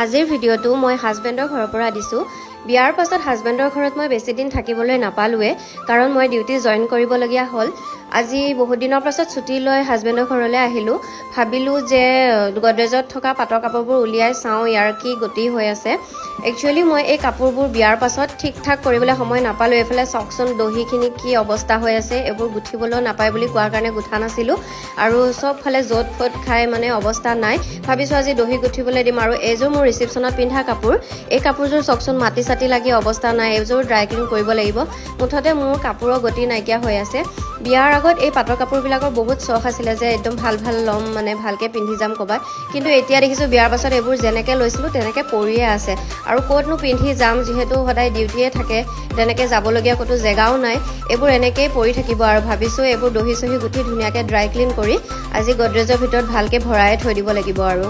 আজিৰ ভিডিঅ'টো মই হাজবেণ্ডৰ ঘৰৰ পৰা দিছোঁ। বিয়াৰ পাছত হাজবেণ্ডৰ ঘৰত মই বেছি দিন থাকিবলৈ নাপালোৱে, কাৰণ মই ডিউটি জইন কৰিবলগীয়া হ'ল। আজি বহুত দিনৰ পাছত ছুটি লৈ হাজবেণ্ডৰ ঘৰলৈ আহিলোঁ। ভাবিলোঁ যে গডৰেজত থকা পাটৰ কাপোৰবোৰ উলিয়াই চাওঁ ইয়াৰ কি গতি হৈ আছে। একচুৱেলি মই এই কাপোৰবোৰ বিয়াৰ পাছত ঠিক ঠাক কৰিবলৈ সময় নাপালোঁ। এইফালে চাওকচোন দহিখিনি কি অৱস্থা হৈ আছে, এইবোৰ গুঠিবলৈও নাপায় বুলি কোৱাৰ কাৰণে গুঠা নাছিলোঁ, আৰু চবফালে য'ত ফ'ত খাই মানে অৱস্থা নাই। ভাবিছোঁ আজি দহি গুঠিবলৈ দিম। আৰু এইযোৰ মোৰ ৰিচিপশ্যনত পিন্ধা কাপোৰ, এই কাপোৰযোৰ চাওকচোন মাটি চাটি লাগি অৱস্থা নাই, এইযোৰ ড্ৰাই ক্লিন কৰিব লাগিব। মুঠতে মোৰ কাপোৰৰ গতি নাইকিয়া হৈ আছে। বিয়াৰ আগত এই পাটৰ কাপোৰবিলাকৰ বহুত চখ আছিলে যে একদম ভাল ভাল ল'ম, মানে ভালকৈ পিন্ধি যাম ক'ৰবাত। কিন্তু এতিয়া দেখিছোঁ বিয়াৰ পাছত এইবোৰ যেনেকৈ লৈছিলোঁ তেনেকৈ পৰিয়ে আছে, আৰু ক'তনো পিন্ধি যাম, যিহেতু সদায় ডিউটিয়ে থাকে, তেনেকৈ যাবলগীয়া ক'তো জেগাও নাই। এইবোৰ এনেকৈয়ে পৰি থাকিব, আৰু ভাবিছোঁ এইবোৰ দহি চহি গুঠি ধুনীয়াকৈ ড্ৰাই ক্লিন কৰি আজি গডৰেজৰ ভিতৰত ভালকৈ ভৰাই থৈ দিব লাগিব আৰু।